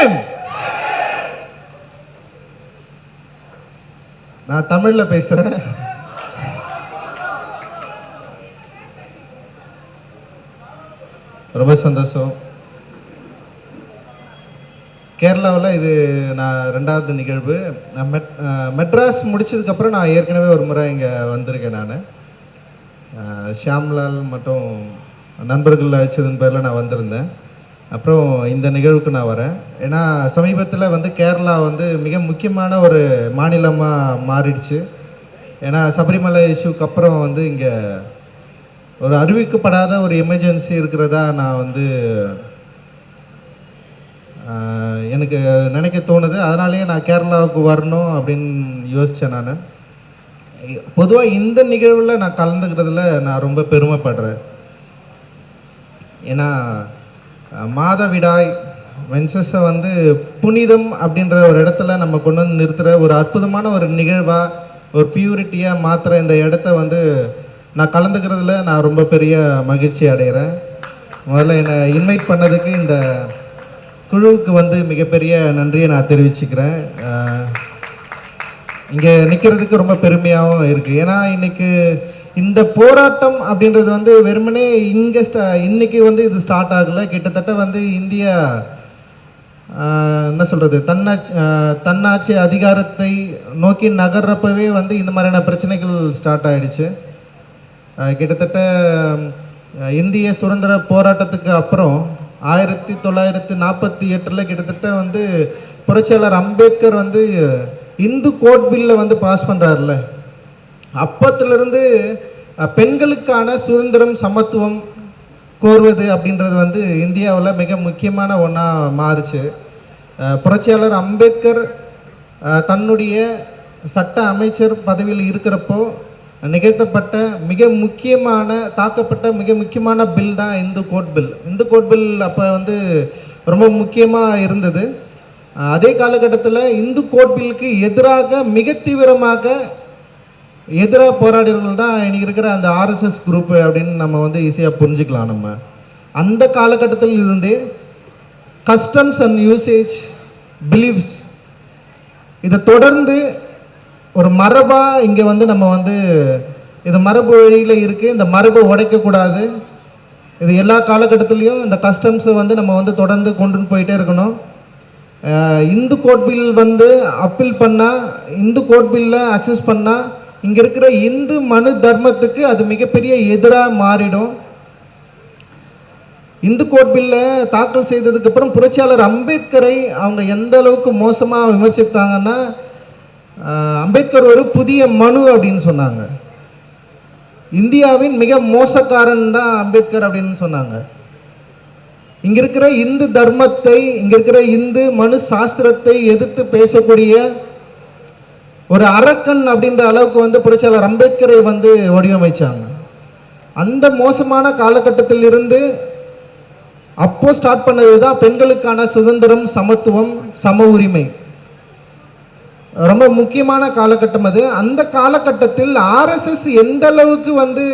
Beam. நான் தமிழ்ல பேசுறேன். ரொம்ப சந்தோஷம். கேரளாவில் இது நான் 2வது நிகழ்வு. நான் மெட்ராஸ் முடிச்சதுக்கப்புறம் நான் ஏற்கனவே ஒரு முறை இங்கே வந்திருக்கேன். நான் ஷியாம்லால் மற்றும் நண்பர்கள் அழைச்சதன் பேரில் நான் வந்திருந்தேன். அப்புறம் இந்த நிகழ்வுக்கு நான் வரேன். ஏன்னா சமீபத்தில் வந்து கேரளா வந்து மிக முக்கியமான ஒரு மாநிலமாக மாறிடுச்சு. ஏன்னா சபரிமலை இஷ்யூக்கு அப்புறம் வந்து இங்கே ஒரு அறிவிக்கப்படாத ஒரு எமர்ஜென்சி இருக்கிறதா நான் வந்து எனக்கு நினைக்க தோணுது. அதனாலேயே நான் கேரளாவுக்கு வரணும் அப்படின்னு யோசித்தேன். நான் பொதுவாக இந்த நிகழ்வில் நான் கலந்துக்கிறதுல நான் ரொம்ப பெருமைப்படுறேன். ஏன்னா மாதவிடாய் மென்சஸை வந்து புனிதம் அப்படின்ற ஒரு இடத்துல நம்ம கொண்டு வந்து நிறுத்துகிற ஒரு அற்புதமான ஒரு நிகழ்வாக, ஒரு பியூரிட்டியாக மாற்றுற இந்த இடத்த வந்து நான் கலந்துக்கிறதுல நான் ரொம்ப பெரிய மகிழ்ச்சி அடைகிறேன். முதல்ல என்னை இன்வைட் பண்ணதுக்கு இந்த குழுவுக்கு வந்து மிகப்பெரிய நன்றியை நான் தெரிவிச்சுக்கிறேன். இங்கே நிற்கிறதுக்கு ரொம்ப பெருமையாகவும் இருக்குது. ஏன்னா இன்றைக்கி இந்த போராட்டம் அப்படின்றது வந்து வெறுமனே இன்றைக்கி வந்து இது ஸ்டார்ட் ஆகலை. கிட்டத்தட்ட வந்து இந்தியா என்ன சொல்கிறது, தன்னாட்சி அதிகாரத்தை நோக்கி நகர்றப்பவே வந்து இந்த மாதிரியான பிரச்சனைகள் ஸ்டார்ட் ஆகிடுச்சு. கிட்டத்தட்ட இந்திய சுதந்திர போராட்டத்துக்கு அப்புறம் 1948 கிட்டத்தட்ட வந்து புரட்சியாளர் அம்பேத்கர் வந்து இந்து கோட் பில்லை வந்து பாஸ் பண்ணுறாருல, அப்பத்திலிருந்து பெண்களுக்கான சுதந்திரம் சமத்துவம் கோருவது அப்படின்றது வந்து இந்தியாவில் மிக முக்கியமான ஒன்றா மாறுச்சு. புரட்சியாளர் அம்பேத்கர் தன்னுடைய சட்ட அமைச்சர் பதவியில் இருக்கிறப்போ நிகழ்த்தப்பட்ட மிக முக்கியமான தாக்கப்பட்ட மிக முக்கியமான பில் தான் Hindu code bill. Hindu code bill அப்போ வந்து ரொம்ப முக்கியமாக இருந்தது. அதே காலகட்டத்தில் இந்து கோட் பில்லுக்கு எதிராக மிக தீவிரமாக எதிராக போராடினவர்கள் தான் இன்றைக்கி இருக்கிற அந்த ஆர்எஸ்எஸ் குரூப்பு அப்படின்னு நம்ம வந்து ஈஸியாக புரிஞ்சுக்கலாம். நம்ம அந்த காலகட்டத்தில் இருந்தே கஸ்டம்ஸ் அண்ட் யூசேஜ் பிலீவ்ஸ் இதை தொடர்ந்து ஒரு மரபாக இங்கே வந்து நம்ம வந்து இது மரபு வழியில் இருக்குது, இந்த மரபை உடைக்கக்கூடாது. இது எல்லா காலகட்டத்திலையும் இந்த கஸ்டம்ஸை வந்து நம்ம வந்து தொடர்ந்து கொண்டு போயிட்டே இருக்கணும். இந்து கோட் பில் வந்து அப்பீல் பண்ணால், இந்து கோட் பில்லை அக்சஸ் பண்ணால் இங்கே இருக்கிற இந்து மனு தர்மத்துக்கு அது மிகப்பெரிய எதிராக மாறிடும். இந்து கோட் பில்லை தாக்கல் செய்ததுக்கப்புறம் புரட்சியாளர் அம்பேத்கரை அவங்க எந்த அளவுக்கு மோசமாக விமர்சித்தாங்கன்னா, அம்பேத்கர் ஒரு புதிய மனு அப்படின்னு சொன்னாங்க. இந்தியாவின் மிக மோசக்காரன் தான் அம்பேத்கர் அப்படின்னு சொன்னாங்க. இங்க இருக்கிற இந்து தர்மத்தை, இங்க இருக்கிற இந்து மனு சாஸ்திரத்தை எதிர்த்து பேசக்கூடிய ஒரு அரக்கன் அப்படின்ற அளவுக்கு வந்து புரட்சியாளர் அம்பேத்கரை வந்து வடிவமைச்சாங்க. அந்த மோசமான காலகட்டத்தில் இருந்து அப்போ ஸ்டார்ட் பண்ணது தான் பெண்களுக்கான சுதந்திரம், சமத்துவம், சம உரிமை. ரொம்ப முக்கியமான காலகட்டம் அது. அந்த காலகட்டத்தில் ஆர்எஸ்எஸ் எந்த அளவுக்கு வந்து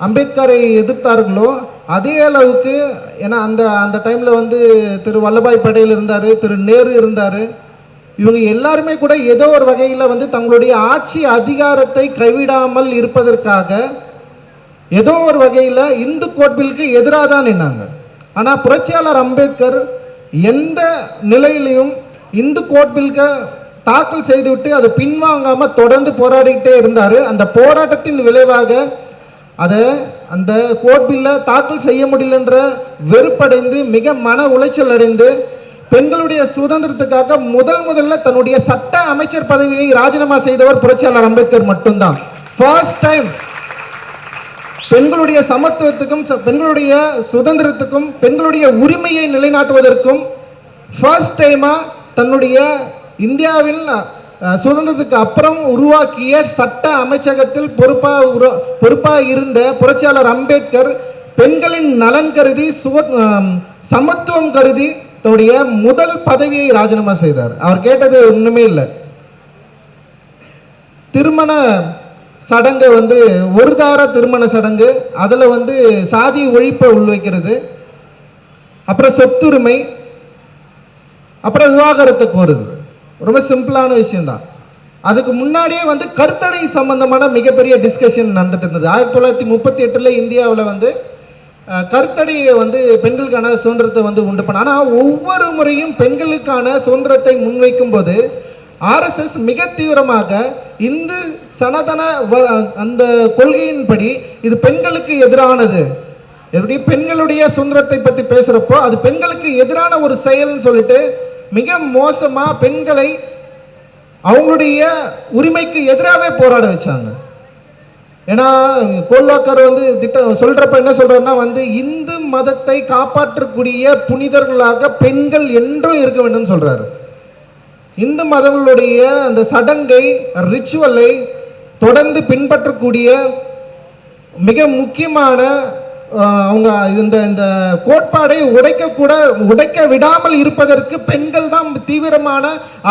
அம்பேத்கரை எதிர்த்தார்களோ அதே அளவுக்கு, ஏன்னா அந்த டைமில் வந்து திரு வல்லபாய் படேல் இருந்தார், திரு நேரு இருந்தார். இவங்க எல்லாருமே கூட ஏதோ ஒரு வகையில் வந்து தங்களுடைய ஆட்சி அதிகாரத்தை கைவிடாமல் இருப்பதற்காக ஏதோ ஒரு வகையில் இந்து கோட் பில்லுக்கு எதிராக தான் நின்னாங்க. ஆனால் புரட்சியாளர் அம்பேத்கர் எந்த நிலையிலையும் இந்து கோட் பில்லுக்கு தாக்கல் செய்துவிட்டு அதை பின்வாங்காமல் தொடர்ந்து போராடிக்கிட்டே இருந்தார். அந்த போராட்டத்தின் விளைவாக அந்த கோட் பில்லை தாக்கல் செய்ய முடியலன்ற வெறுப்படைந்து மிக மன உளைச்சல் அடைந்து பெண்களுடைய சுதந்திரத்துக்காக முதல்ல தன்னுடைய சட்ட அமைச்சர் பதவியை ராஜினாமா செய்தவர் புரட்சியாளர் அம்பேத்கர் மட்டும்தான். ஃபர்ஸ்ட் டைம் பெண்களுடைய சமத்துவத்துக்கும், பெண்களுடைய சுதந்திரத்துக்கும், பெண்களுடைய உரிமையை நிலைநாட்டுவதற்கும் ஃபர்ஸ்ட் டைமா தன்னுடைய இந்தியாவில் சுதந்திரத்துக்கு அப்புறம் உருவாக்கிய சட்ட அமைச்சகத்தில் பொறுப்பாக இருந்த புரட்சியாளர் அம்பேத்கர் பெண்களின் நலன் கருதி, சமத்துவம் கருதி தன்னுடைய முதல் பதவியை ராஜினாமா செய்தார். அவர் கேட்டது ஒண்ணுமே இல்லை. திருமண சடங்கு வந்து ஒரு தார திருமண சடங்கு, அதில் வந்து சாதி ஒழிப்பை உள்வைக்கிறது, அப்புறம் சொத்துரிமை, அப்புறம் விவாகரத்தை கோருது. ரொம்ப சிம்பிளான விஷயம்தான். அதுக்கு முன்னாடியே வந்து கருத்தடை சம்பந்தமான மிகப்பெரிய டிஸ்கஷன் நடந்துட்டு இருந்தது. 1938 இந்தியாவில் வந்து கருத்தடையை வந்து பெண்களுக்கான சுதந்திரத்தை வந்து உண்டு பண்ண. ஆனால் ஒவ்வொரு முறையும் பெண்களுக்கான சுதந்திரத்தை முன்வைக்கும் போது ஆர்எஸ்எஸ் மிக தீவிரமாக இந்து சனாதன அந்த கொள்கையின்படி இது பெண்களுக்கு எதிரானது, எப்படி பெண்களுடைய சுதந்திரத்தை பற்றி பேசுகிறப்போ அது பெண்களுக்கு எதிரான ஒரு செயல்னு சொல்லிட்டு மிக மோசமாக பெண்களை அவங்களுடைய உரிமைக்கு எதிராகவே போராட வச்சாங்க. ஏன்னா கோல்வாக்கர் வந்து திட்டம் சொல்கிறப்ப என்ன சொல்கிறாருன்னா வந்து இந்து மதத்தை காப்பாற்றக்கூடிய புனிதர்களாக பெண்கள் என்றும் இருக்க வேண்டும் சொல்கிறாரு. இந்து மதங்களுடைய அந்த சடங்கை ரிச்சுவலை தொடர்ந்து பின்பற்றக்கூடிய மிக முக்கியமான அவங்க இந்த கோட்பாடை உடைக்க விடாமல் இருப்பதற்கு பெண்கள் தான் தீவிரமான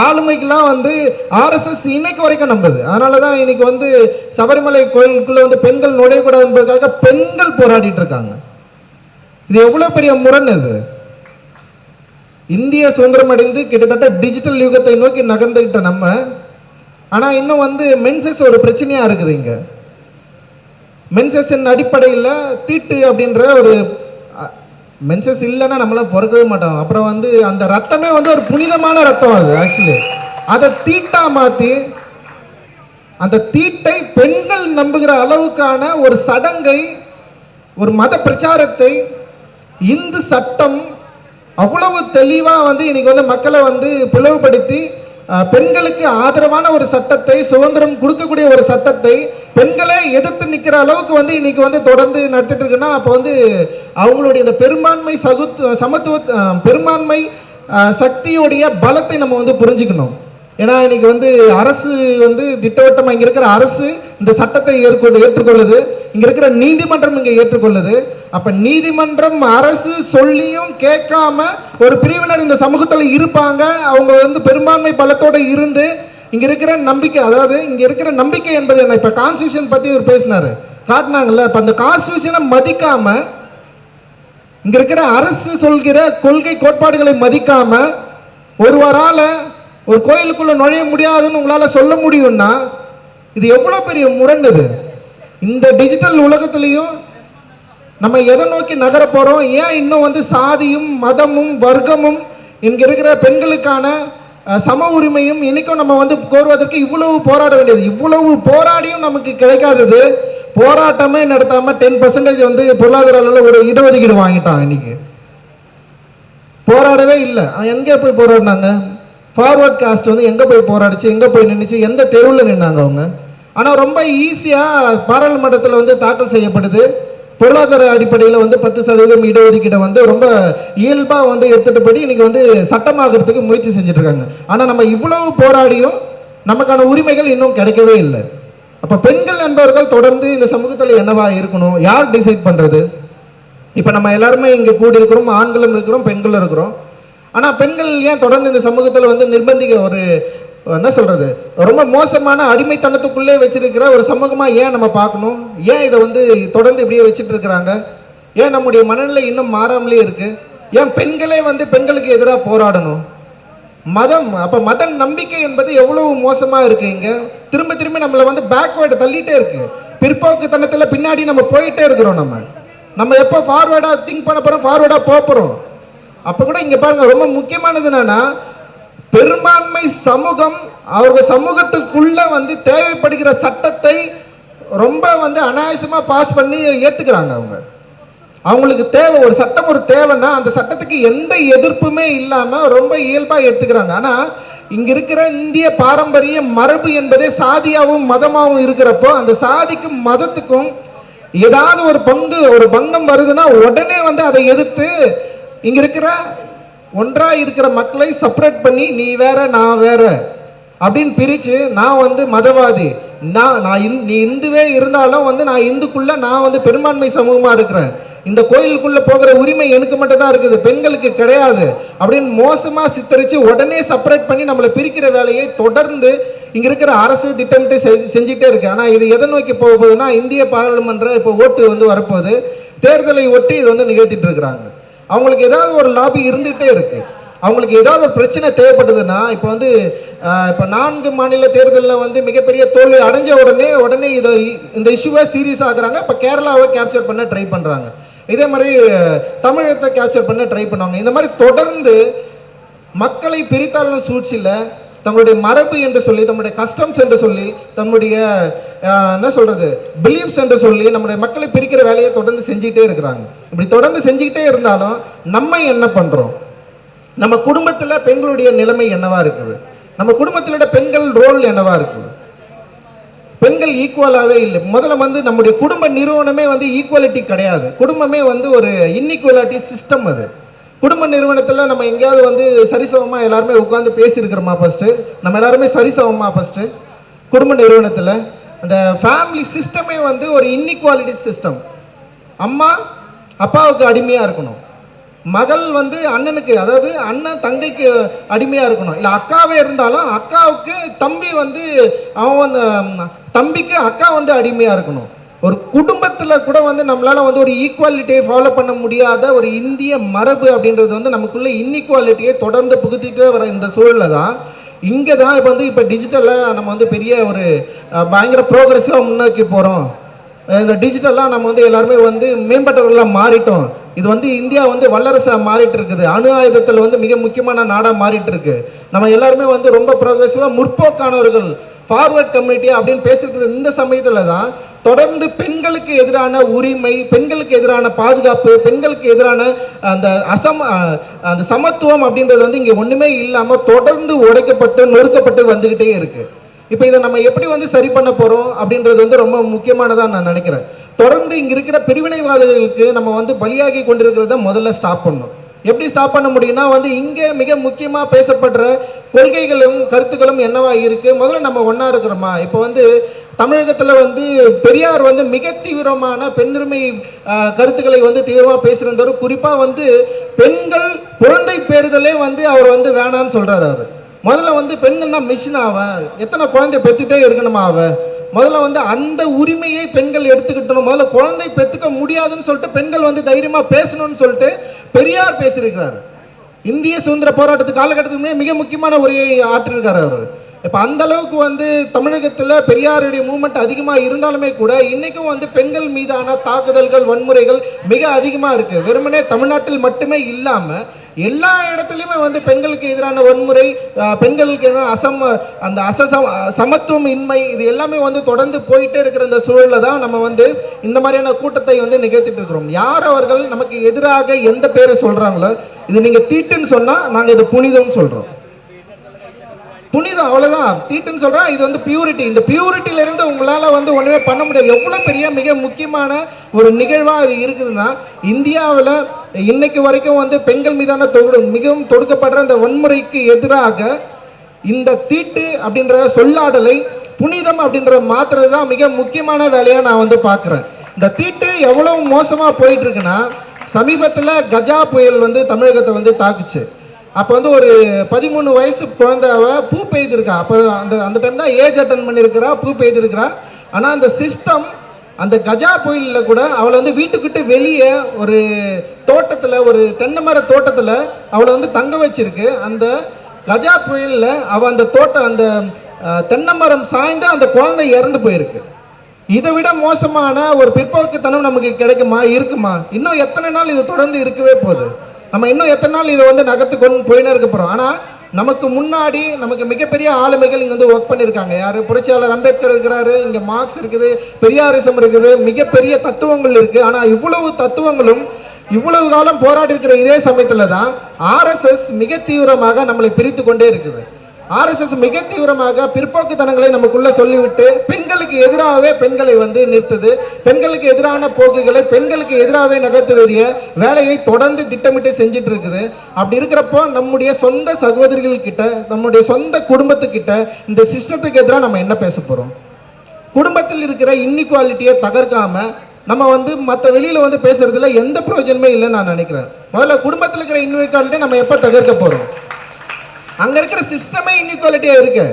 ஆளுமைகளாக வந்து ஆர்எஸ்எஸ் இன்னைக்கு வரைக்கும் நம்புது. அதனால தான் இன்னைக்கு வந்து சபரிமலை கோயிலுக்குள்ள வந்து பெண்கள் நுழையக்கூடாது என்பதற்காக பெண்கள் போராடிட்டு இருக்காங்க. இது எவ்வளவு பெரிய முரண் இது. இந்திய சுதந்திரம் அடைந்து கிட்டத்தட்ட டிஜிட்டல் யுகத்தை நோக்கி நகர்ந்துகிட்ட நம்ம, ஆனால் இன்னும் வந்து மென்சஸ் ஒரு பிரச்சனையாக இருக்குது. இங்கே மென்சஸின் அடிப்படையில் தீட்டு அப்படின்ற ஒரு மென்சஸ் இல்லைன்னா நம்மளாம் பிறக்கவே மாட்டோம். அப்புறம் வந்து அந்த ரத்தமே வந்து ஒரு புனிதமான ரத்தம். அது ஆக்சுவலி அதை தீட்டா மாற்றி அந்த தீட்டை பெண்கள் நம்புகிற அளவுக்கான ஒரு சடங்கை, ஒரு மத பிரச்சாரத்தை இந்து சட்டம் அவ்வளவு தெளிவாக வந்து இன்னைக்கு வந்து மக்களை வந்து பிளவுபடுத்தி பெண்களுக்கு ஆதரவான ஒரு சட்டத்தை, சுதந்திரம் கொடுக்கக்கூடிய ஒரு சட்டத்தை பெண்களை எதிர்த்து நிற்கிற அளவுக்கு வந்து இன்னைக்கு வந்து தொடர்ந்து நடத்திட்டு இருக்குன்னா அப்போ வந்து அவங்களுடைய இந்த பெரும்பான்மை சமத்துவ பெரும்பான்மை சக்தியுடைய பலத்தை நம்ம வந்து புரிஞ்சுக்கணும். ஏன்னா இன்னைக்கு வந்து அரசு வந்து திட்டவட்டமாக இங்கே இருக்கிற அரசு இந்த சட்டத்தை ஏற்றுக்கொள்ளுது, இங்கே இருக்கிற நீதிமன்றம் இங்கே ஏற்றுக்கொள்ளுது. அப்போ நீதிமன்றம் அரசு சொல்லியும் கேட்காம ஒரு பிரிவினர் இந்த சமூகத்தில் இருப்பாங்க. அவங்க வந்து பெரும்பான்மை பலத்தோடு இருந்து இங்கே இருக்கிற நம்பிக்கை, அதாவது இங்கே இருக்கிற நம்பிக்கை என்பது என்ன, இப்போ கான்ஸ்டியூஷன் பற்றி இவர் பேசினார் காட்டினாங்கல்ல, இப்போ அந்த கான்ஸ்டியூஷனை மதிக்காம இங்கே இருக்கிற அரசு சொல்கிற கொள்கை கோட்பாடுகளை மதிக்காம ஒருவரால் ஒரு கோயிலுக்குள்ள நுழைய முடியாதுன்னு உங்களால் சொல்ல முடியும்னா இது எவ்வளோ பெரிய முரண் இது. இந்த டிஜிட்டல் உலகத்திலையும் நம்ம எதை நோக்கி நகர போகிறோம்? ஏன் இன்னும் வந்து சாதியும் மதமும் வர்க்கமும் இங்கே இருக்கிற பெண்களுக்கான சம உரிமையும் இன்னைக்கும் நம்ம வந்து கோருவதற்கு இவ்வளவு போராட வேண்டியது? இவ்வளவு போராடியும் நமக்கு கிடைக்காதது. போராட்டமே நடத்தாமல் 10% வந்து பொருளாதார அளவில் ஒரு இடஒதுக்கீடு வாங்கிட்டான். இன்னைக்கு போராடவே இல்லை. எங்கே போய் போராடினாங்க? ஃபார்வர்ட் காஸ்ட் வந்து எங்கே போய் போராடிச்சு, எங்கே போய் நின்றுச்சு, எந்த தெருவில் நின்னாங்க அவங்க? ஆனால் ரொம்ப ஈஸியாக பாராளுமன்றத்தில் வந்து தாக்கல் செய்யப்படுது. பொருளாதார அடிப்படையில் வந்து 10% இடஒதுக்கீடை வந்து ரொம்ப இயல்பாக வந்து எடுத்துகிட்டு போய் இன்றைக்கி வந்து சட்டமாகறதுக்கு முயற்சி செஞ்சுட்டு இருக்காங்க. ஆனால் நம்ம இவ்வளவு போராடியும் நமக்கான உரிமைகள் இன்னும் கிடைக்கவே இல்லை. அப்போ பெண்கள் என்பவர்கள் தொடர்ந்து இந்த சமூகத்தில் என்னவா இருக்கணும்? யார் டிசைட் பண்ணுறது? இப்போ நம்ம எல்லாருமே இங்கே கூடி இருக்கிறோம், ஆண்களும் இருக்கிறோம், பெண்களும் இருக்கிறோம். ஆனால் பெண்கள் ஏன் தொடர்ந்து இந்த சமூகத்தில் வந்து நிர்பந்திக்க ஒரு என்ன சொல்கிறது ரொம்ப மோசமான அடிமைத்தனத்துக்குள்ளே வச்சிருக்கிற ஒரு சமூகமாக ஏன் நம்ம பார்க்கணும்? ஏன் இதை வந்து தொடர்ந்து இப்படியே வச்சுட்டு இருக்கிறாங்க? ஏன் நம்முடைய மனநிலை இன்னும் மாறாமலே இருக்குது? ஏன் பெண்களே வந்து பெண்களுக்கு எதிராக போராடணும்? மதம், அப்போ மத நம்பிக்கை என்பது எவ்வளவு மோசமாக இருக்குது. இங்கே திரும்ப திரும்ப நம்மளை வந்து பேக்வேர்டு தள்ளிகிட்டே இருக்குது. பிற்போக்குத்தனத்தில் பின்னாடி நம்ம போயிட்டே இருக்கிறோம். நம்ம எப்போ ஃபார்வேர்டாக திங்க் பண்ண போகிறோம், ஃபார்வேர்டாக போகிறோம். அப்போ கூட இங்கே பாருங்கள், ரொம்ப முக்கியமானது என்னன்னா பெரும்பான்மை சமூகம் அவங்க சமூகத்துக்குள்ள வந்து தேவைப்படுகிற சட்டத்தை ரொம்ப வந்து அனாயசமாக பாஸ் பண்ணி ஏற்றுக்கிறாங்க. அவங்களுக்கு தேவை ஒரு சட்டம், ஒரு தேவைன்னா அந்த சட்டத்துக்கு எந்த எதிர்ப்புமே இல்லாமல் ரொம்ப இயல்பாக எடுத்துக்கிறாங்க. ஆனால் இங்கே இருக்கிற இந்திய பாரம்பரிய மரபு என்பதே சாதியாகவும் மதமாகவும் இருக்கிறப்போ அந்த சாதிக்கும் மதத்துக்கும் ஏதாவது ஒரு பங்கம் வருதுன்னா உடனே வந்து அதை எதிர்த்து இங்கே இருக்கிற ஒன்றாக இருக்கிற மக்களை செப்பரேட் பண்ணி நீ வேற நான் வேற அப்படின்னு பிரித்து நான் வந்து மதவாதி, நீ இந்துவே இருந்தாலும் வந்து நான் இந்துக்குள்ள நான் வந்து பெரும்பான்மை சமூகமாக இருக்கிறேன், இந்த கோயிலுக்குள்ளே போகிற உரிமை எனக்கு மட்டும் தான் இருக்குது, பெண்களுக்கு கிடையாது அப்படின்னு மோசமாக சித்தரித்து உடனே செப்பரேட் பண்ணி நம்மளை பிரிக்கிற வேலையை தொடர்ந்து இங்கே இருக்கிற அரசு திட்டமிட்டு செஞ்சுட்டே இருக்கு. ஆனால் இது எதை நோக்கி போக போகுதுன்னா இந்திய பாராளுமன்ற இப்போ ஓட்டு வந்து வரப்போகுது, தேர்தலை ஒட்டி இது வந்து நிகழ்த்திட்டு இருக்கிறாங்க. அவங்களுக்கு ஏதாவது ஒரு லாபி இருந்துகிட்டே இருக்கு. அவங்களுக்கு ஏதாவது ஒரு பிரச்சனை தேவைப்படுதுன்னா இப்போ வந்து இப்போ 4 மாநில தேர்தலில் வந்து மிகப்பெரிய தோல்வி அடைஞ்ச உடனே இந்த இஷ்யூவை சீரியஸ் ஆகுறாங்க. இப்போ கேரளாவை கேப்சர் பண்ண ட்ரை பண்ணுறாங்க. இதே மாதிரி தமிழகத்தை கேப்சர் பண்ண ட்ரை பண்ணுவாங்க. இந்த மாதிரி தொடர்ந்து மக்களை பிரித்தாளும் சூழ்ச்சியில் தங்களுடைய மரபு என்று சொல்லி, தம்முடைய கஸ்டம்ஸ் என்று சொல்லி, தம்முடைய என்ன சொல்றது பிலீஃப்ஸ் என்று சொல்லி நம்முடைய மக்களை பிரிக்கிற வேலையை தொடர்ந்து செஞ்சுக்கிட்டே இருக்கிறாங்க. இப்படி தொடர்ந்து செஞ்சுக்கிட்டே இருந்தாலும் நம்ம என்ன பண்றோம்? நம்ம குடும்பத்தில் பெண்களுடைய நிலைமை என்னவா இருக்குது? நம்ம குடும்பத்திலோட பெண்கள் ரோல் என்னவா இருக்குது? பெண்கள் ஈக்குவலாகவே இல்லை. முதல்ல வந்து நம்முடைய குடும்ப நிறுவனமே வந்து ஈக்குவாலிட்டி கிடையாது. குடும்பமே வந்து ஒரு இன்இக்குவாலிட்டி சிஸ்டம். அது குடும்ப நிறுவனத்தில் நம்ம எங்கேயாவது வந்து சரிசமமாக எல்லாருமே உட்காந்து பேசியிருக்கிறோமா? ஃபஸ்ட்டு நம்ம எல்லாருமே சரிசமமா? ஃபஸ்ட்டு குடும்ப நிறுவனத்தில் அந்த ஃபேமிலி சிஸ்டமே வந்து ஒரு இன்இக்குவாலிட்டி சிஸ்டம். அம்மா அப்பாவுக்கு அடிமையாக இருக்கணும், மகள் வந்து அண்ணனுக்கு, அதாவது அண்ணன் தங்கைக்கு அடிமையாக இருக்கணும். இல்லை அக்காவே இருந்தாலும் அக்காவுக்கு தம்பி வந்து அவன் தம்பிக்கு அக்கா வந்து அடிமையாக இருக்கணும். ஒரு குடும்பத்தில் கூட வந்து நம்மளால் வந்து ஒரு ஈக்குவாலிட்டியை ஃபாலோ பண்ண முடியாத ஒரு இந்திய மரபு அப்படின்றது வந்து நமக்குள்ளே இன்இக்குவாலிட்டியை தொடர்ந்து புகுத்திட்டே வர இந்த சூழலில் தான் இங்கே தான் இப்போ டிஜிட்டலாக நம்ம வந்து பெரிய ஒரு பயங்கர ப்ரோக்ரெசிவாக முன்னோக்கி போகிறோம். இந்த டிஜிட்டலாக நம்ம வந்து எல்லாருமே வந்து மேம்பட்டவர்களாக மாறிட்டோம். இது வந்து இந்தியா வந்து வல்லரசாக மாறிட்டு இருக்குது. அணு ஆயுதத்தில் வந்து மிக முக்கியமான நாடாக மாறிட்டு இருக்கு. நம்ம எல்லாருமே வந்து ரொம்ப ப்ரோக்ரெசிவாக முற்போக்கானவர்கள், ஃபார்வர்ட் கம்யூனிட்டி அப்படின்னு பேசிருக்கிறது இந்த சமயத்தில் தான் தொடர்ந்து பெண்களுக்கு எதிரான உரிமை, பெண்களுக்கு எதிரான பாதுகாப்பு, பெண்களுக்கு எதிரான அந்த சமத்துவம் அப்படின்றது வந்து இங்கே ஒன்றுமே இல்லாமல் தொடர்ந்து உடைக்கப்பட்டு நொறுக்கப்பட்டு வந்துக்கிட்டே இருக்கு. இப்போ இதை நம்ம எப்படி வந்து சரி பண்ண போகிறோம் அப்படின்றது வந்து ரொம்ப முக்கியமானதாக நான் நினைக்கிறேன். தொடர்ந்து இங்கே இருக்கிற பிரிவினைவாதிகளுக்கு நம்ம வந்து பலியாகி கொண்டிருக்கிறத முதல்ல ஸ்டாப் பண்ணணும். எப்படி ஸ்டாப் பண்ண முடியும்னா வந்து இங்கே மிக முக்கியமாக பேசப்படுற கொள்கைகளும் கருத்துக்களும் என்னவா இருக்குது? முதல்ல நம்ம ஒன்றா இருக்கிறோமா? இப்போ வந்து தமிழகத்தில் வந்து பெரியார் வந்து மிக தீவிரமான பெண்ணுரிமை கருத்துக்களை வந்து தீவிரமாக பேசுகிறவர். குறிப்பாக வந்து பெண்கள் குழந்தை பேறுதலே வந்து அவர் வந்து வேணான்னு சொல்கிறார். அவர் முதல்ல வந்து பெண்கள்னா மிஷின் ஆவன், எத்தனை குழந்தை பெற்றுட்டே இருக்கணுமா? அவன் முதல்ல வந்து அந்த உரிமையை பெண்கள் எடுத்துக்கிட்டணும். முதல்ல குழந்தை பெற்றுக்க முடியாதுன்னு சொல்லிட்டு பெண்கள் வந்து தைரியமாக பேசணும்னு சொல்லிட்டு பெரியார் பேசியிருக்கிறார். இந்திய சுதந்திர போராட்டத்துக்கு காலகட்டத்துக்குமே மிக முக்கியமான உரையை ஆற்றிருக்கார் அவர். இப்போ அந்த அளவுக்கு வந்து தமிழகத்தில் பெரியாருடைய மூவ்மெண்ட் அதிகமாக இருந்தாலுமே கூட இன்றைக்கும் வந்து பெண்கள் மீதான தாக்குதல்கள், வன்முறைகள் மிக அதிகமாக இருக்குது. வெறுமனே தமிழ்நாட்டில் மட்டுமே இல்லாமல் எல்லா இடத்துலையுமே வந்து பெண்களுக்கு எதிரான வன்முறை, பெண்களுக்கு எதிரான சமத்துவம் இன்மை, இது எல்லாமே வந்து தொடர்ந்து போயிட்டே இருக்கிற இந்த சூழலில் தான் நம்ம வந்து இந்த மாதிரியான கூட்டத்தை வந்து நிகழ்த்திட்டு இருக்கிறோம். யார் அவர்கள் நமக்கு எதிராக எந்த பேரை சொல்கிறாங்களோ, இது நீங்கள் தீட்டுன்னு சொன்னால் நாங்கள் இது புனிதம்னு சொல்கிறோம். புனிதம் அவ்வளோதான். தீட்டுன்னு சொல்கிறோம். இது வந்து பியூரிட்டி. இந்த பியூரிட்டியிலேருந்து உங்களால் வந்து ஒன்றுமே பண்ண முடியாது. எவ்வளோ பெரிய மிக முக்கியமான ஒரு நிகழ்வாக அது இருக்குதுன்னா, இந்தியாவில் இன்னைக்கு வரைக்கும் வந்து பெண்கள் மீதான மிகவும் தொடுக்கப்படுற அந்த வன்முறைக்கு எதிராக இந்த தீட்டு அப்படின்ற சொல்லாடலை புனிதம் அப்படின்ற மாற்றுறது தான் மிக முக்கியமான வேலையாக நான் வந்து பார்க்குறேன். இந்த தீட்டு எவ்வளோ மோசமாக போயிட்டு இருக்குன்னா, சமீபத்தில் கஜா புயல் வந்து தமிழகத்தை வந்து தாக்குச்சு. அப்போ வந்து ஒரு 13 வயசு குழந்தைவ பூ பெய்திருக்கா. அப்போ அந்த டைம் தான் ஏஜ் அட்டன் பண்ணியிருக்கிறா, பூ பெய்திருக்கிறா. ஆனால் அந்த சிஸ்டம் அந்த கஜா புயலில் கூட அவளை வந்து வீட்டுக்கிட்டு வெளியே ஒரு தோட்டத்தில், ஒரு தென்னை மர தோட்டத்தில் அவளை வந்து தங்க வச்சிருக்கு. அந்த கஜா புயலில் அவள் அந்த தென்னை மரம் சாய்ந்து அந்த குழந்தை இறந்து போயிருக்கு. இதை விட மோசமான ஒரு பிற்போக்குத்தனம் நமக்கு இருக்குமா? இன்னும் எத்தனை நாள் இது தொடர்ந்து இருக்கவே போகுது? நம்ம இன்னும் எத்தனை நாள் இதை வந்து நகர்த்து கொண்டு போயினே இருக்க போகிறோம்? ஆனால் நமக்கு முன்னாடி நமக்கு மிகப்பெரிய ஆளுமைகள் இங்கே வந்து ஒர்க் பண்ணியிருக்காங்க. யார்? புரட்சியாளர் அம்பேத்கர் இருக்கிறாரு, இங்கே மார்க்ஸ் இருக்குது, பெரியாரிசம் இருக்குது, மிகப்பெரிய தத்துவங்கள் இருக்குது. ஆனால் இவ்வளவு தத்துவங்களும் இவ்வளவு காலம் போராடி இருக்கிற இதே சமயத்தில் தான் ஆர்எஸ்எஸ் மிக தீவிரமாக நம்மளை பிரித்து கொண்டே இருக்குது. ஆர்எஸ்எஸ் மிக தீவிரமாக பிற்போக்குத்தனங்களை நமக்குள்ள சொல்லிவிட்டு பெண்களுக்கு எதிராகவே பெண்களை வந்து நிறுத்துது. பெண்களுக்கு எதிரான போக்குகளை பெண்களுக்கு எதிராகவே நகர்த்த வேண்டிய வேலையை தொடர்ந்து திட்டமிட்டு செஞ்சுட்டு இருக்குது. அப்படி இருக்கிறப்போ நம்முடைய சொந்த சகோதரிகள் கிட்ட, நம்முடைய சொந்த குடும்பத்துக்கிட்ட இந்த சிஸ்டத்துக்கு எதிராக நம்ம என்ன பேச போகிறோம்? குடும்பத்தில் இருக்கிற இன்இக்வாலிட்டியை தகர்க்காம நம்ம வந்து மற்ற வெளியில் வந்து பேசுறதுல எந்த பிரயோஜனமே இல்லைன்னு நான் நினைக்கிறேன். முதல்ல குடும்பத்தில் இருக்கிற இன்இக்வாலிட்டியை நம்ம எப்போ தகர்க்க போகிறோம்? அங்கே இருக்கிற சிஸ்டமே இன்இக்வாலிட்டியாக இருக்கு.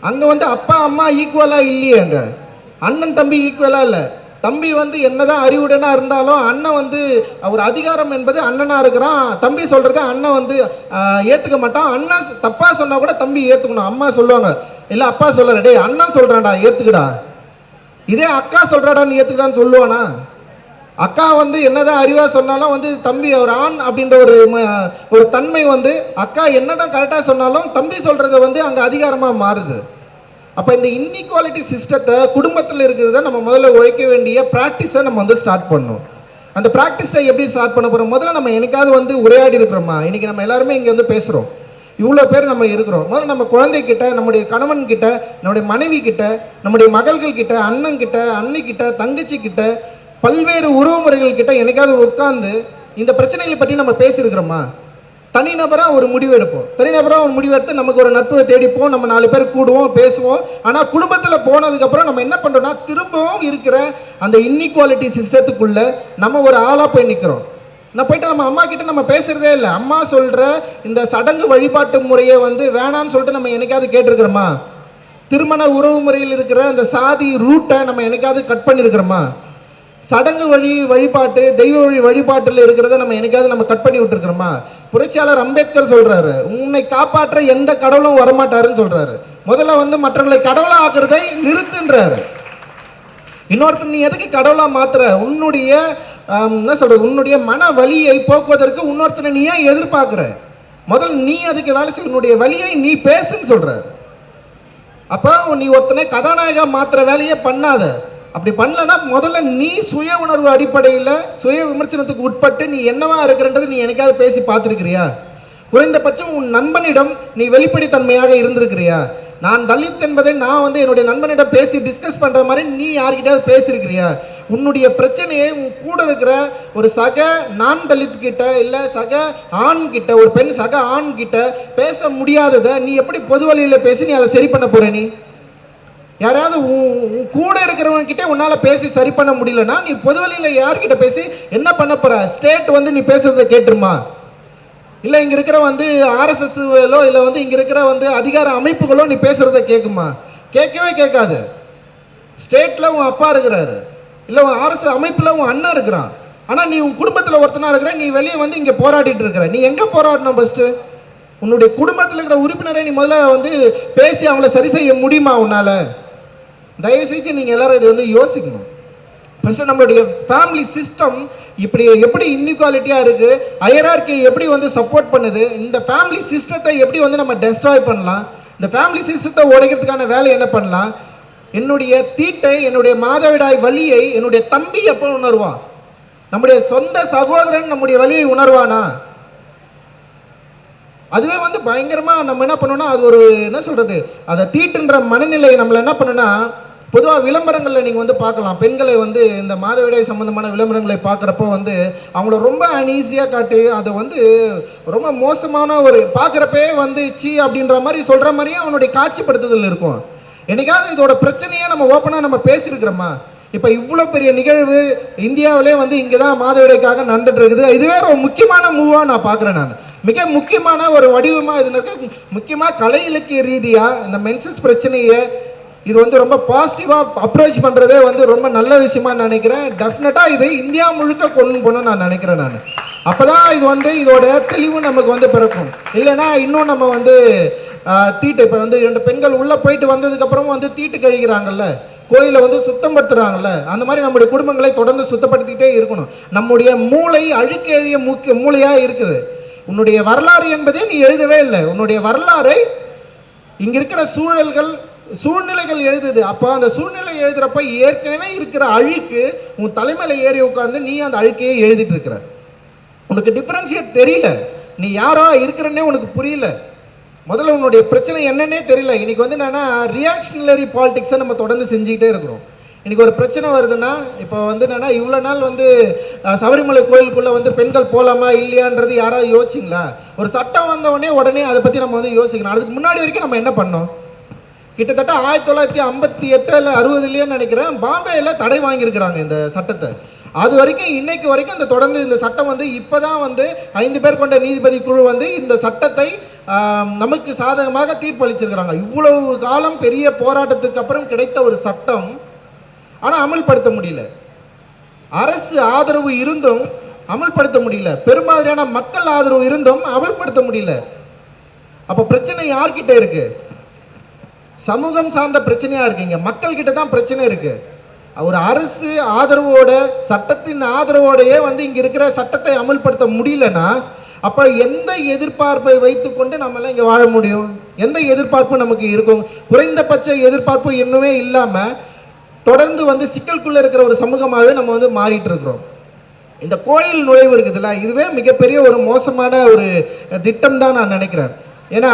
அங்கே வந்து அப்பா அம்மா ஈக்குவலாக இல்லையே, அங்கே அண்ணன் தம்பி ஈக்குவலாக இல்லை, தம்பி வந்து என்னதான் அறிவுடனா இருந்தாலும் அண்ணன் வந்து அவர் அதிகாரம் என்பது அண்ணனா இருக்கிறான். தம்பி சொல்றத அண்ணன் வந்து ஏத்துக்க மாட்டான். அண்ணன் தப்பா சொன்னா கூட தம்பி ஏத்துக்கணும். அம்மா சொல்லுவாங்க, இல்ல அப்பா சொல்ல, டேய் அண்ணன் சொல்றான்டா ஏத்துக்கடா, இதே அக்கா சொல்றாடா நீ ஏத்துக்கடான்னு சொல்லுவானா? அக்கா வந்து என்னதான் அறிவா சொன்னாலும் வந்து தம்பி ஒரு ஆண் அப்படின்ற ஒரு தன்மை வந்து அக்கா என்னதான் கரெக்டா சொன்னாலும் தம்பி சொல்றது வந்து அங்க அதிகாரமா மாறுது. அப்போ இந்த இன்இக்வாலிட்டி சிஸ்டத்தை குடும்பத்தில் இருக்கிறத நம்ம முதல்ல உழைக்க வேண்டிய ப்ராக்டிஸை நம்ம வந்து ஸ்டார்ட் பண்ணணும். அந்த ப்ராக்டிஸை எப்படி ஸ்டார்ட் பண்ண போகிறோம்? முதல்ல நம்ம என்னைக்காவது வந்து உரையாடி இருக்கிறோமா? இன்றைக்கி நம்ம எல்லாருமே இங்கே வந்து பேசுகிறோம், இவ்வளோ பேர் நம்ம இருக்கிறோம். முதல்ல நம்ம குழந்தைகிட்ட, நம்முடைய கணவன் கிட்ட, நம்முடைய மனைவி கிட்ட, நம்முடைய மகள்கள் கிட்ட, அண்ணன் கிட்ட, அன்னிக்கிட்ட, தங்கச்சி கிட்ட, பல்வேறு உறவுமுறைகள் கிட்ட என்னைக்காவது உட்காந்து இந்த பிரச்சனைகளை பற்றி நம்ம பேசியிருக்கிறோமா? தனிநபராக ஒரு முடிவு எடுப்போம். தனிநபராக ஒரு முடிவு எடுத்து நமக்கு ஒரு நட்பை தேடிப்போம், நம்ம 4 பேர் கூடுவோம், பேசுவோம். ஆனால் குடும்பத்தில் போனதுக்கப்புறம் நம்ம என்ன பண்ணுறோம்னா திரும்பவும் இருக்கிற அந்த இன்இக்வாலிட்டி சிஸ்டத்துக்குள்ளே நம்ம ஒரு ஆளாக போய் நிற்கிறோம். நான் போயிட்டு நம்ம அம்மா கிட்ட நம்ம பேசுகிறதே இல்லை. அம்மா சொல்கிற இந்த சடங்கு வழிபாட்டு முறையை வந்து வேணான்னு சொல்லிட்டு நம்ம என்னைக்காவது கேட்டிருக்கிறோமா? திருமண உறவு முறையில் இருக்கிற அந்த சாதி ரூட்டை நம்ம என்னைக்காவது கட் பண்ணியிருக்கிறோமா? சடங்கு வழிபாட்டு, தெய்வ வழிபாட்டில் இருக்கிறத நம்ம என்னைக்காவது நம்ம கட் பண்ணி விட்டுருக்கிறோமா? புரட்சியாளர் அம்பேத்கர் சொல்றாரு, உன்னை காப்பாற்ற எந்த கடவுளும் வரமாட்டாருன்னு சொல்றாரு. முதல்ல வந்து மற்றவர்களை கடவுளா ஆக்குறதை நிறுத்துன்றாரு. இன்னொருத்தர் நீ எதுக்கு கடவுளா மாத்துற? உன்னுடைய என்ன சொல்றது, உன்னுடைய மன வலியை போக்குவதற்கு இன்னொருத்தனை நீ ஏன் எதிர்பார்க்கிற? முதல் நீ அதுக்கு வேலை செய்ய, உன்னுடைய வலியை நீ பேசுன்னு சொல்றாரு. அப்போ நீ ஒருத்தனை கதாநாயகா மாத்துற வேலையே பண்ணாத. அப்படி பண்ணலன்னா முதல்ல நீ சுய உணர்வு அடிப்படையில் சுய விமர்சனத்துக்கு உட்பட்டு நீ என்னவா இருக்கிறன்றது நீ எனக்காவது பேசி பார்த்துருக்கிறியா? குறைந்தபட்சம் உன் நண்பனிடம் நீ வெளிப்படைத்தன்மையாக இருந்திருக்கிறியா? நான் தலித் என்பதை நான் வந்து என்னுடைய நண்பனிடம் பேசி டிஸ்கஸ் பண்ணுற மாதிரி நீ யார்கிட்டயாவது பேசியிருக்கிறியா? உன்னுடைய பிரச்சனையை உன் கூட இருக்கிற ஒரு சக நான் தலித் கிட்ட, இல்லை சக ஆண் கிட்ட, ஒரு பெண் சக ஆண் கிட்ட பேச முடியாததை நீ எப்படி பொது வழியில் பேசி நீ அதை சரி பண்ண போற? நீ யாராவது கூட இருக்கிறவங்க கிட்ட உன்னால பேசி சரி பண்ண முடியலன்னா நீ பொது வழியில் யார்கிட்ட பேசி என்ன பண்ண போற? ஸ்டேட் வந்து நீ பேசுறதை கேட்டுருமா? இல்லை இங்கே இருக்கிற வந்து ஆர்எஸ்எஸ்லோ இல்லை வந்து இங்கே இருக்கிற வந்து அதிகார அமைப்புகளோ நீ பேசுறதை கேட்குமா? கேட்கவே கேட்காது. ஸ்டேட்டில் உன் அப்பா இருக்கிறாரு, இல்லை உன் ஆர்எஸ்எஸ் அமைப்பில் உன் அண்ணன் இருக்கிறான். ஆனால் நீ உன் குடும்பத்தில் ஒருத்தனா இருக்கிற, நீ வெளியே வந்து இங்கே போராடிட்டு இருக்கிற. நீ எங்கே போராடணும்? ஃபஸ்ட்டு உன்னுடைய குடும்பத்தில் இருக்கிற உறுப்பினரை நீ முதல்ல வந்து பேசி அவங்கள சரி செய்ய முடியுமா உன்னால்? தயவுசெய்து நீங்கள் எல்லாரும் இதை வந்து யோசிக்கணும். ஃபஸ்ட்டு நம்மளுடைய ஃபேமிலி சிஸ்டம் இப்படி எப்படி இன்இக்வாலிட்டியாக இருக்குது, ஹையரார்கி எப்படி வந்து சப்போர்ட் பண்ணுது, இந்த ஃபேமிலி சிஸ்டத்தை எப்படி வந்து நம்ம டெஸ்ட்ராய் பண்ணலாம், இந்த ஃபேமிலி சிஸ்டத்தை உடைக்கிறதுக்கான வேலை என்ன பண்ணலாம்? என்னுடைய தீட்டை, என்னுடைய மாதவிடாய் வலியை என்னுடைய தம்பி எப்போ உணர்வான்? நம்முடைய சொந்த சகோதரன் நம்முடைய வலியை உணர்வானா? அதுவே வந்து பயங்கரமாக நம்ம என்ன பண்ணோம்னா அது ஒரு என்ன சொல்கிறது, அதை தீட்டுன்ற மனநிலையை நம்மளை என்ன பண்ணோன்னா, பொதுவாக விளம்பரங்களில் நீங்கள் வந்து பார்க்கலாம், பெண்களை வந்து இந்த மாதவிடாய் சம்மந்தமான விளம்பரங்களை பார்க்குறப்போ வந்து அவங்கள ரொம்ப அன்ஈஸியாக காட்டி அதை வந்து ரொம்ப மோசமான ஒரு பார்க்குறப்பே வந்து சி அப்படின்ற மாதிரி சொல்கிற மாதிரியே அவனுடைய காட்சிப்படுத்துதல் இருக்கும். என்னைக்காவது இதோட பிரச்சனையே நம்ம ஓப்பனாக நம்ம பேசியிருக்கிறோமா? இப்போ இவ்வளோ பெரிய நிகழ்வு இந்தியாவிலே வந்து இங்கே தான் மாதவிடாய்க்காக நடந்துட்டு இருக்குது. இதுவே ஒரு முக்கியமான மூவாக நான் பார்க்குறேன். நான் மிக முக்கியமான ஒரு வடிவமாக இது இருக்க, முக்கியமாக கலை இலக்கிய ரீதியாக இந்த மென்சஸ் பிரச்சனையை இது வந்து ரொம்ப பாசிட்டிவாக அப்ரோச் பண்ணுறதே வந்து ரொம்ப நல்ல விஷயமா நினைக்கிறேன். டெஃபினட்டாக இது இந்தியா முழுக்க கொண்டு போகணும்னு நான் நினைக்கிறேன். நான் அப்போ தான் இது வந்து இதோட தெளிவு நமக்கு வந்து பிறக்கும். இல்லைன்னா இன்னும் நம்ம வந்து தீட்டு, இப்போ வந்து 2 பெண்கள் உள்ளே போயிட்டு வந்ததுக்கப்புறமும் வந்து தீட்டு கழிக்கிறாங்கல்ல, கோயிலை வந்து சுத்தம் படுத்துறாங்கல்ல, அந்த மாதிரி நம்முடைய குடும்பங்களை தொடர்ந்து சுத்தப்படுத்திக்கிட்டே இருக்கணும். நம்முடைய மூளை அழுக்கேறிய மூளையாக இருக்குது. உன்னுடைய வரலாறு என்பதே நீ எழுதவே இல்லை. உன்னுடைய வரலாறை இங்கே இருக்கிற சூழ்நிலைகள் எழுதுது. அப்போ அந்த சூழ்நிலை எழுதுறப்ப ஏற்கனவே இருக்கிற அழுக்கு உன் தலைமையில் ஏறி உட்காந்து நீ அந்த அழுக்கையே எழுதிட்டு இருக்கிற. உனக்கு டிஃபரன்ஷியேட் தெரியல, நீ யாரோ இருக்கிறன்னே உனக்கு புரியல. முதல்ல உன்னுடைய பிரச்சனை என்னன்னே தெரியல. இன்னைக்கு வந்து என்னன்னா ரியாக்ஷனரி பாலிடிக்ஸை நம்ம தொடர்ந்து செஞ்சுக்கிட்டே இருக்கிறோம். இன்றைக்கி ஒரு பிரச்சனை வருதுன்னா, இப்போ வந்து என்னென்னா இவ்வளோ நாள் வந்து சபரிமலை கோயிலுக்குள்ளே வந்து பெண்கள் போகலாமா இல்லையான்றது யாராவது யோசிச்சிங்களா? ஒரு சட்டம் வந்தவொடனே உடனே அதை பற்றி நம்ம வந்து யோசிக்கணும். அதுக்கு முன்னாடி வரைக்கும் நம்ம என்ன பண்ணோம்? கிட்டத்தட்ட 1958 இல்லை 60 நினைக்கிறேன், பாம்பேயில் தடை வாங்கியிருக்கிறாங்க இந்த சட்டத்தை. அது வரைக்கும் இன்னைக்கு வரைக்கும் இந்த தொடர்ந்து இந்த சட்டம் வந்து இப்போ தான் வந்து 5 பேர் கொண்ட நீதிபதி குழு வந்து இந்த சட்டத்தை நமக்கு சாதகமாக தீர்ப்பளிச்சிருக்கிறாங்க. இவ்வளவு காலம் பெரிய போராட்டத்துக்கு அப்புறம் கிடைத்த ஒரு சட்டம், ஆனால் அமல்படுத்த முடியல. அரசு ஆதரவு இருந்தும் அமல்படுத்த முடியல, பெரும்பாலான மக்கள் ஆதரவு இருந்தும் அமல்படுத்த முடியல. அப்போ பிரச்சனை யார்கிட்ட இருக்கு? சமூகம் சார்ந்த பிரச்சனையா இருக்குங்க, மக்கள் கிட்ட தான் பிரச்சனை இருக்கு. ஒரு அரசு ஆதரவோட, சட்டத்தின் ஆதரவோடையே இங்க இருக்கிற சட்டத்தை அமல்படுத்த முடியலன்னா அப்ப எந்த எதிர்பார்ப்பை வைத்துக்கொண்டு நம்மளாம் இங்க வாழ முடியும்? எந்த எதிர்பார்ப்பு நமக்கு இருக்கும்? குறைந்தபட்ச எதிர்பார்ப்பு இன்னுமே இல்லாம தொடர்ந்து சிக்கலுக்குள்ள இருக்கிற ஒரு சமூகமாகவே நம்ம மாறிட்டு இருக்கிறோம். இந்த கோயில் நுழைவு இருக்குதுல்ல, இதுவே மிகப்பெரிய ஒரு மோசமான ஒரு திட்டம் தான் நான் நினைக்கிறேன். ஏன்னா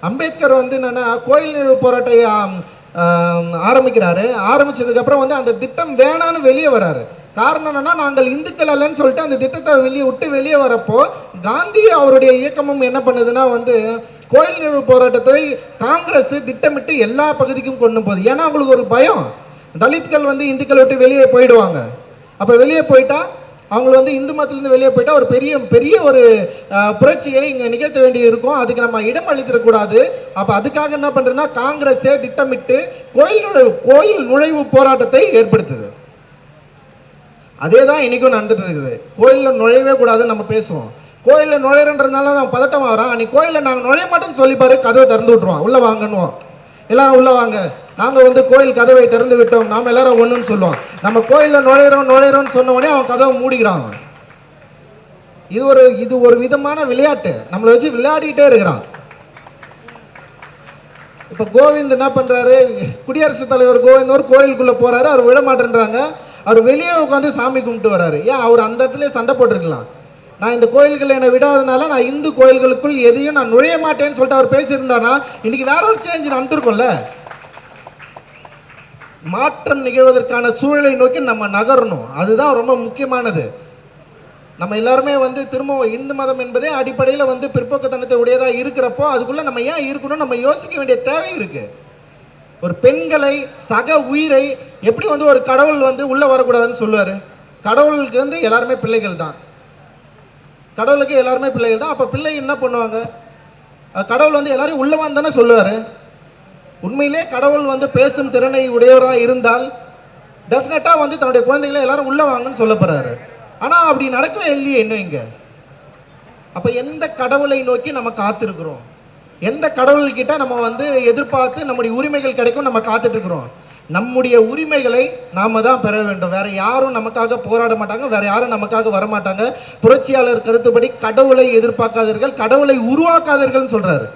அம்பேத்கர் என்னன்னா கோயில் நுழைவு போராட்டம் ஆரம்பிக்கிறாரு. ஆரம்பிச்சதுக்கப்புறம் அந்த திட்டம் வேணான்னு வெளியே வராரு. காரணம் என்னன்னா, நாங்கள் இந்துக்கள் அல்லன்னு சொல்லிட்டு அந்த திட்டத்தை வெளியே வரப்போ காந்தி அவருடைய இயக்கமும் என்ன பண்ணுதுன்னா கோயில் நுழைவு போராட்டத்தை காங்கிரஸ் திட்டமிட்டு எல்லா பகுதிக்கும் கொண்டு போகுது. ஏன்னா அவங்களுக்கு ஒரு பயம், தலித்கள் இந்துக்களை விட்டு வெளியே போயிடுவாங்க. அப்போ வெளியே போயிட்டா அவங்க இந்து மதத்திலிருந்து வெளியே போயிட்டா ஒரு பெரிய ஒரு புரட்சியை இங்கே நிகழ்த்த வேண்டி இருக்கும். அதுக்கு நம்ம இடம் அளித்திடக்கூடாது. அப்போ அதுக்காக என்ன பண்ணுறதுன்னா காங்கிரஸே திட்டமிட்டு கோயில் நுழைவு போராட்டத்தை ஏற்படுத்துது. அதே தான் இன்றைக்கும் நடந்துட்டு இருக்குது. கோயிலில் நுழையவே கூடாதுன்னு நம்ம பேசுவோம். கோயிலில் நுழையறன்றதுனால தான் பதட்டம் வரோம். நீ கோயிலில் நாங்கள் நுழைய மாட்டோம்னு சொல்லிப்பாரு, கதவை திறந்து விட்ருவோம், உள்ளே வாங்கன்னுவோம். எல்லாரும் உள்ளே வாங்க, நாங்கள் கோயில் கதவை திறந்து விட்டோம், நாம் எல்லாரும் ஒன்றுன்னு சொல்லுவோம். நம்ம கோயிலில் நுழையிறோம்னு சொன்ன உடனே அவன் கதவை மூடிக்கிறான். இது ஒரு விதமான விளையாட்டு, நம்மளை வச்சு விளையாடிக்கிட்டே இருக்கிறான். இப்போ கோவிந்த் என்ன பண்ணுறாரு, குடியரசுத் தலைவர் கோவிந்த் ஒரு கோயிலுக்குள்ளே போகிறாரு, அவர் விட மாட்டேன்றாங்க. அவர் வெளியே உட்காந்து சாமி கும்பிட்டு வர்றாரு. ஏன் அவர் அந்த இடத்துல சண்டை போட்டிருக்கலாம். நான் இந்த கோயில்களை என்னை விடாதனால நான் இந்து கோயில்களுக்குள் எதையும் நான் நுழைய மாட்டேன்னு சொல்லிட்டு அவர் பேசியிருந்தாருன்னா இன்னைக்கு வேற ஒரு சேஞ்ச் நடந்திருக்கும்ல. மாற்றம் நிகழ்வதற்கான சூழலை நோக்கி நம்ம நகரணும். அதுதான் ரொம்ப முக்கியமானது. நம்ம எல்லாருமே திரும்ப இந்து மதம் என்பதே அடிப்படையில் பிற்போக்குத்தனத்தை உடையதாக இருக்கிறப்போ அதுக்குள்ள நம்ம ஏன் இருக்கணும் நம்ம யோசிக்க வேண்டிய தேவை இருக்கு. ஒரு பெண்களை, சக உயிரை எப்படி ஒரு கடவுள் உள்ள வரக்கூடாதுன்னு சொல்லுவாரு? கடவுளுக்கு எல்லாருமே பிள்ளைகள் தான். கடவுளுக்கு எல்லாருமே பிள்ளைகள் தான். அப்போ பிள்ளை என்ன பண்ணுவாங்க? கடவுள் எல்லாரையும் உள்ளவான்னு தானே சொல்லுவார். உண்மையிலே கடவுள் பேசும் திறனை உடையவராக இருந்தால் டெஃபினட்டாக தன்னுடைய குழந்தைகளை எல்லாரும் உள்ள வாங்கன்னு சொல்ல போகிறாரு. ஆனால் அப்படி நடக்கவே இல்லையே இன்னும் இங்கே. அப்போ எந்த கடவுளை நோக்கி நம்ம காத்திருக்கிறோம்? எந்த கடவுள்கிட்ட நம்ம எதிர்பார்த்து நம்முடைய உரிமைகள் கிடைக்கும் நம்ம காத்துட்டு இருக்கிறோம்? நம்முடைய உரிமைகளை நாம தான் பெற வேண்டும். வேற யாரும் நமக்காக போராட மாட்டாங்க, வேற யாரும் நமக்காக வரமாட்டாங்க. புரட்சியாளர் கருத்துப்படி கடவுளை எதிர்பார்க்காதீர்கள், கடவுளை உருவாக்காதீர்கள் சொல்றாரு.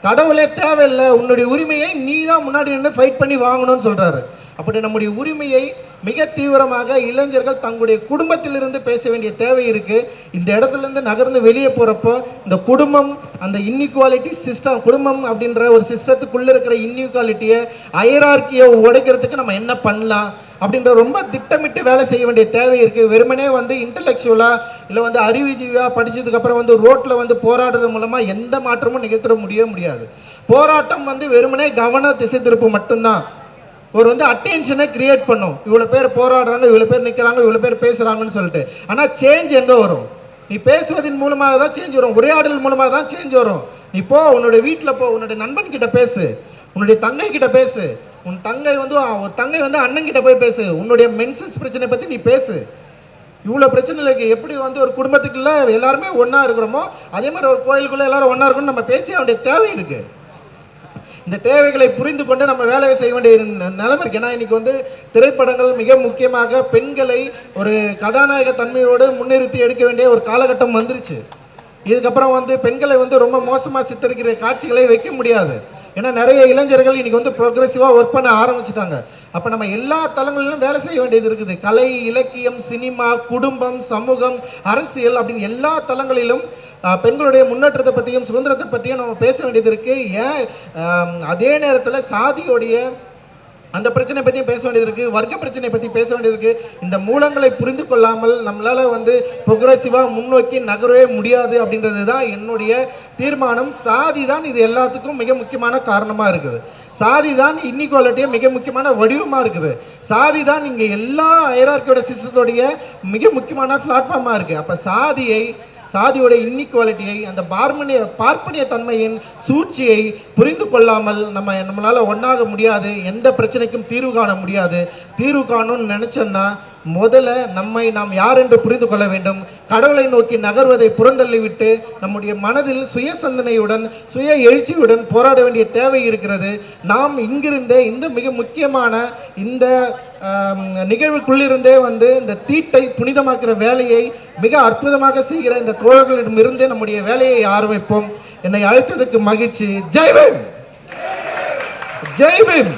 கடவுளே தேவையில்லை, உன்னுடைய உரிமையை நீ தான் முன்னாடி நின்று ஃபைட் பண்ணி வாங்கணும்னு சொல்றாரு. அப்படி நம்முடைய உரிமையை மிக தீவிரமாக இளைஞர்கள் தங்களுடைய குடும்பத்திலிருந்து பேச வேண்டிய தேவை இருக்கு. இந்த இடத்துலேருந்து நகர்ந்து வெளியே போகிறப்போ இந்த குடும்பம், அந்த இன்இக்வாலிட்டி சிஸ்டம், குடும்பம் அப்படின்ற ஒரு சிஸ்டத்துக்குள்ளே இருக்கிற இன்இக்வாலிட்டியை, ஹைரார்க்கியை உடைக்கிறதுக்கு நம்ம என்ன பண்ணலாம் அப்படின்ற ரொம்ப திட்டமிட்டு வேலை செய்ய வேண்டிய தேவை இருக்குது. வெறுமனே இன்டலெக்சுவலாக இல்லை அறிவுஜீவியாக படித்ததுக்கப்புறம் ரோட்டில் போராடுறது மூலமாக எந்த மாற்றமும் நிகழ்த்த முடியாது. போராட்டம் வெறுமனே கவன திசை திருப்பு மட்டும்தான். ஒரு அட்டென்ஷனை கிரியேட் பண்ணும். இவ்வளோ பேர் போராடுறாங்க, இவ்வளோ பேர் நிற்கிறாங்க, இவ்வளோ பேர் பேசுகிறாங்கன்னு சொல்லிட்டு. ஆனால் சேஞ்ச் எங்கே வரும்? நீ பேசுவதன் மூலமாக தான் சேஞ்ச் வரும், உரையாடல் மூலமாக தான் சேஞ்ச் வரும். நீ போ, உன்னுடைய வீட்டில் போ, உன்னுடைய நண்பன் கிட்ட பேசு, உன்னுடைய தங்கை கிட்ட பேசு, உன் தங்கை தங்கை அண்ணன் கிட்ட போய் பேசு, உன்னுடைய மென்சஸ் பிரச்சனை பற்றி நீ பேசு. இவ்வளோ பிரச்சனை இருக்கு. எப்படி ஒரு குடும்பத்துக்குள்ள எல்லாருமே ஒன்றா இருக்கிறோமோ அதே மாதிரி ஒரு கோயிலுக்குள்ளே எல்லாரும் ஒன்றா இருக்கணும்னு நம்ம பேச வேண்டிய தேவை இருக்குது. இந்த தேவைகளை புரிந்து கொண்டு நம்ம வேலையை செய்ய வேண்டிய நிலைமை இருக்கு. ஏன்னா இன்னைக்கு திரைப்படங்கள் மிக முக்கியமாக பெண்களை ஒரு கதாநாயக தன்மையோடு முன்னிறுத்தி எடுக்க வேண்டிய ஒரு காலகட்டம் வந்துருச்சு. இதுக்கப்புறம் பெண்களை ரொம்ப மோசமாக சித்தரிக்கிற காட்சிகளை வைக்க முடியாது. ஏன்னா நிறைய இளைஞர்கள் இன்னைக்கு ப்ரோக்ரெசிவாக ஒர்க் பண்ண ஆரம்பிச்சிட்டாங்க. அப்போ நம்ம எல்லா தளங்களிலும் வேலை செய்ய வேண்டியது இருக்குது. கலை, இலக்கியம், சினிமா, குடும்பம், சமூகம், அரசியல் அப்படின்னு எல்லா தளங்களிலும் பெண்களுடைய முன்னேற்றத்தை பற்றியும் சுதந்திரத்தை பற்றியும் நம்ம பேச வேண்டியது இருக்குது. ஏன் அதே நேரத்தில் சாதியோடைய அந்த பிரச்சனை பற்றியும் பேச வேண்டியது இருக்குது, வர்க்க பிரச்சனை பற்றி பேச வேண்டியது இருக்குது. இந்த மூலங்களை புரிந்து கொள்ளாமல் நம்மளால் ப்ரோக்ரெசிவாக முன்னோக்கி நகரவே முடியாது அப்படின்றது தான் என்னுடைய தீர்மானம். சாதி தான் இது எல்லாத்துக்கும் மிக முக்கியமான காரணமாக இருக்குது. சாதி தான் இன்இக்வாலிட்டியை மிக முக்கியமான வடிவமாக இருக்குது. சாதி தான் இங்கே எல்லா ஹைரார்க்கியோட சிஸ்டத்தோடைய மிக முக்கியமான பிளாட்ஃபார்மாக இருக்குது. அப்போ சாதியோட இன்இக்வாலிட்டியை, அந்த பார்ப்பனிய தன்மையின் சூழ்ச்சியை புரிந்து கொள்ளாமல் நம்மளால் ஒன்றாக முடியாது, எந்த பிரச்சனைக்கும் தீர்வு காண முடியாது. தீர்வு காணணும்னு நினச்சோன்னா முதல்ல நம்மை நாம் யார் என்று புரிந்து கொள்ள வேண்டும். கடவுளை நோக்கி நகர்வதை புறந்தள்ளிவிட்டு நம்முடைய மனதில் சுய சிந்தனையுடன் சுய எழுச்சியுடன் போராட வேண்டிய தேவை இருக்கிறது. நாம் இங்கிருந்தே இந்த மிக முக்கியமான இந்த நிகழ்வுக்குள்ளிருந்தே இந்த தீட்டை புனிதமாக்குற வேலையை மிக அற்புதமாக செய்கிற இந்த தோழர்களிடமிருந்தே நம்முடைய வேலையை ஆரம்பிப்போம். என்னை அழைத்ததற்கு மகிழ்ச்சி. ஜெய் பீம், ஜெய் பீம்.